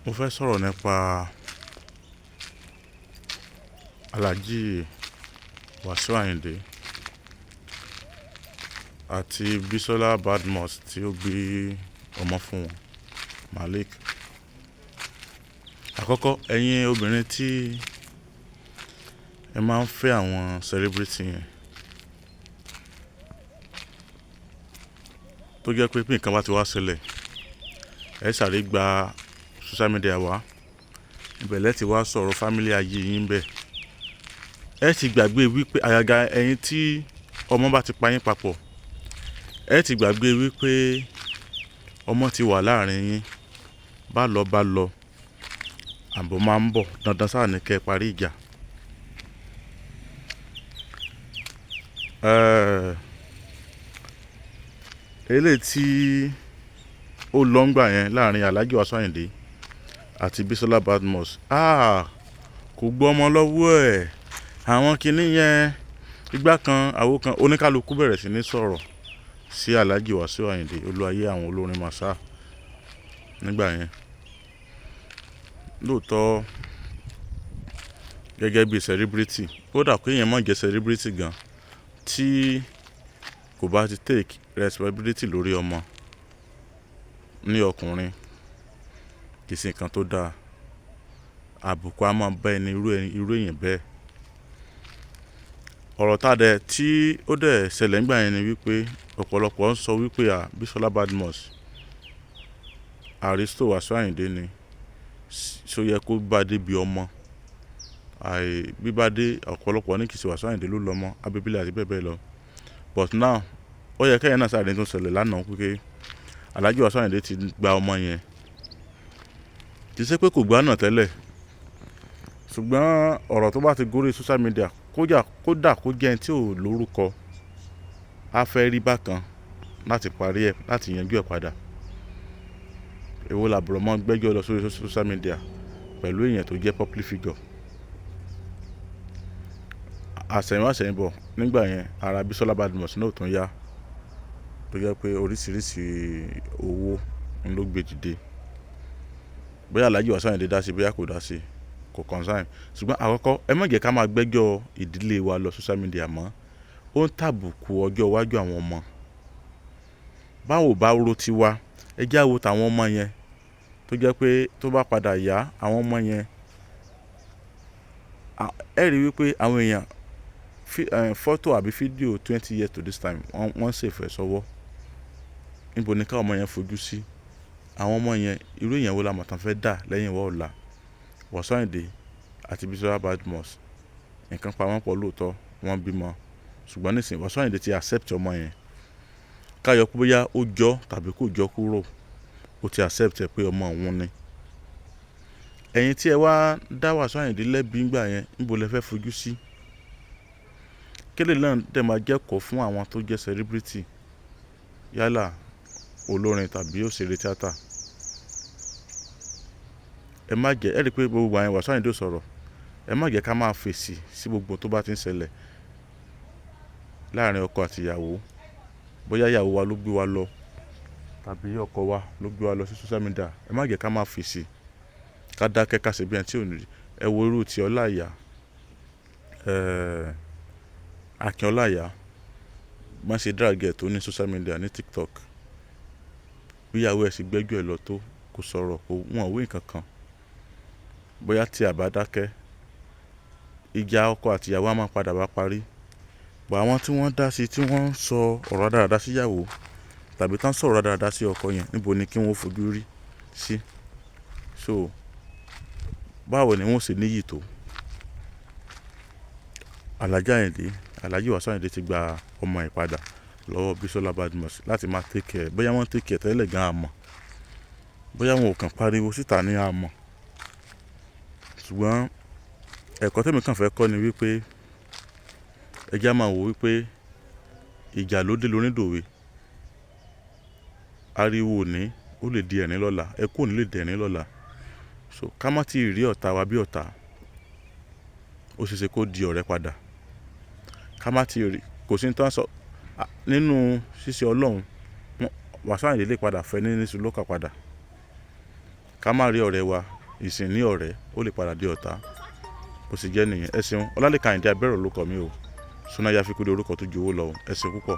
Mo fẹ́ sọ̀rọ̀ nípa Alhaji Wasiu Ayinde àti Bisola Badmus tí ó gbé ọmọ fún wọn, Malik. Àkọ́kọ́, ẹ̀yin obìnrin tí ẹ máa ń fẹ́ àwọn celebrity yẹn tó jẹ́ pé bí nǹkan bá ti wá ṣẹlẹ̀ ẹ sáré gba social media wá, ibẹ̀ lẹ́ ti wá sọ̀rọ̀ family ayé yín bẹ́ẹ̀. Ẹ ti gbàgbé wípé àgàgà ẹ̀yin tí ọmọ bá ti pa yín papọ̀, ẹ ti gbàgbé wípé ọmọ ti wà láàrin yín, bá lọ àbọ̀ máa ń bọ̀, dandan sáà ní kẹ́ parí ìjà. Eléyìí tí ó lọ ń gbà yẹn láàrin Alhaji Wasiu Ayinde àti Bisola Badmus, kò gbọ́ ọmọ lọ́wọ́ ẹ̀. Àwọn kinní yẹn igbá kan àwo kan, oníkálukú bẹ̀rẹ̀ sí ní sọ̀rọ̀ sí Alhaji Wasiu Ayinde, olúwayé àwọn olórin màsá nígbà yẹn. Lóòótọ́ gẹ́gẹ́ bí celebrity, kódà pé èèyàn má jẹ́ celebrity gan, tí kò bá ti take responsibility lórí ọmọ ní ọkùnrin, kì í ṣe nǹkan tó dáa. Àbùkù á máa bá irú èèyàn bẹ́ẹ̀. Ọ̀rọ̀ tá dẹ̀ tí ó dẹ̀ ṣẹlẹ̀ nígbà yẹn ni wípé ọ̀pọ̀lọpọ̀ ń sọ wípé Bisola Badmus, Aristo Wasiu Ayinde ni, ṣó yẹ kó bá dé bí ọmọ. Bíbá dé, ọ̀pọ̀lọpọ̀ ní kìí ṣe Wasiu Ayinde ló lọ́mọ, abíbílẹ̀ àti bẹ́ẹ̀ bẹ́ẹ̀ lọ. But now ó yẹ kẹ́yìn náà sáré tó ṣẹlẹ̀ lánàá pé Alhaji Wasiu Ayinde ti gba ọmọ yẹn. Kì í ṣe pé kò gbà náà tẹ́lẹ̀, ṣùgbọ́n ọ̀rọ̀ tó bá ti gorí social media, kódà kó jẹ́ ẹni tí ò lórúkọ, á fẹ́ rí bákan láti parí ẹ̀, láti yanjú ẹ̀ padà. Èwo làbúrò mọ́ gbẹ́jọ́ lọ sórí social media pẹ̀lú èèyàn tó jẹ́ public figure. Àṣẹ̀yìnbọ̀ nígbà yẹn ara Bisola Badmus náà tún yá, tó jẹ́ pé oríṣiríṣi owó ló gbé dìde. Bóyá Alhaji Wasiu Ayinde dá sí, bóyá kò dá sí, kò concern. Ṣùgbọ́n àkọ́kọ́, ẹ má jẹ́ ká máa gbẹ́jọ́ ìdílé wa lọ social media mọ́. Ó ń tàbùkù ọjọ́ iwájú àwọn ọmọ. Báwo bá ro tiwa, ẹ já wo tàwọn ọmọ yẹn tó jẹ́ pé tó bá padà yá, àwọn ọmọ yẹn ẹ rí wípé àwọn èèyàn fọ́tò àbí fídíò 20 years to this time wọ́n ṣèfẹ́ sọ́wọ́. Níbo ni ká ọmọ yẹn fojú sí? Àwọn ọmọ yẹn irú èèyàn wo la mọ̀ tán fẹ́ dà lẹ́yìn wọ́ ọ̀la? Wasiu Ayinde àti Bisola Badmus, nǹkan pa wọ́n pọ̀ lóòótọ́, wọ́n bímọ, ṣùgbọ́n nísìnyí Wasiu Ayinde ti accept ọmọ yẹn. Káyọ̀ pé bóyá ó jọ tàbí kò jọ kúrò, ó ti accept ẹ pé ọmọ òun ni. Ẹ̀yin tí ẹ wá dá Wasiu Ayinde lẹ́bi ńgbà yẹn, níbo lẹ fẹ́ fojú sí? Kéle náà dẹ̀ máa jẹ́kọ̀ọ́ fún àwọn tó jẹ́ celebrity, yálà olórin tàbí òṣèré tíátà. Ẹ má jẹ́, ẹ rí pé gbogbo àyẹn Wasiu Ayinde sọ̀rọ̀, ẹ má jẹ́ ká máa fèsì sí gbogbo tó bá ti ń ṣẹlẹ̀ láàrin ọkọ àti ìyàwó. Bóyá ìyàwó wa ló gbé wa lọ tàbí ọkọ wa ló gbé wa lọ sí social media, ẹ má jẹ́ ká máa fèsì, ká dákẹ́ ká ṣe bí ẹni tí ò ní rí. Ẹ wo irú ti Ọláìyá, Akin Ọláìyá, má ṣe drag ẹ̀ tó ní social media ní TikTok. Bí ìyàwó ẹ̀ sì gbẹ́jọ́ ẹ̀ lọ tó, kò sọ̀rọ̀, wọ́n wí nǹkan kan. Bóyá tí a bá dákẹ́, ìjà ọkọ àti ìyàwó á máa padà wá parí. Bọ̀ àwọn tí wọ́n dá sí, tí wọ́n ń sọ ọ̀rọ̀ dáradára sí ìyàwó tàbí tán sọ̀rọ̀ dáradára sí ọkọ yẹn, níbo ni kí wọ́n fojú rí sí? So báwo ni wọ́n ṣe níyì tó? Alhaji Wasiu Ayinde ti gba ọmọ ẹ̀ padà lọ́wọ́ Bisola Badmus láti máa take care. Bóyá wọ́n take care tẹ́lẹ̀ gan àmọ́, bóyá wọn ò kàn pariwo síta ní àmọ́. Ṣùgbọ́n ẹ̀kọ́ tẹ́mi kàn fẹ́ kọ́ ni wípé ẹ já máa wò wípé ìjà ló dé lórí dòwe. Ariwo òní ó lè di ẹ̀rín lọ́la, ẹkún òní lè di ẹ̀rín lọ́la. So ká má ti rí ọ̀tá wa bí ọ̀tá, ó ṣe é ṣe kó di ọ̀rẹ́ padà. Ká má ti rí, kò sí ní tán sọ nínú ṣíṣe Ọlọ́run, Wasiu Ayinde lè padà fẹ́ ní Sùlọ́kà padà. Ká má rí ọ̀rẹ́ wa ìsìn ní ọ̀rẹ́ ó lè padà di ọ̀tá bó sì jẹ́ nìyẹn. Ẹ ṣeun. Ọlálékan Àyìndé Abẹ́rọ̀ lórúkọ mi o. Sunaya Fikúnlé orúkọ tó ju owó lọ. Ẹ ṣeun púpọ̀.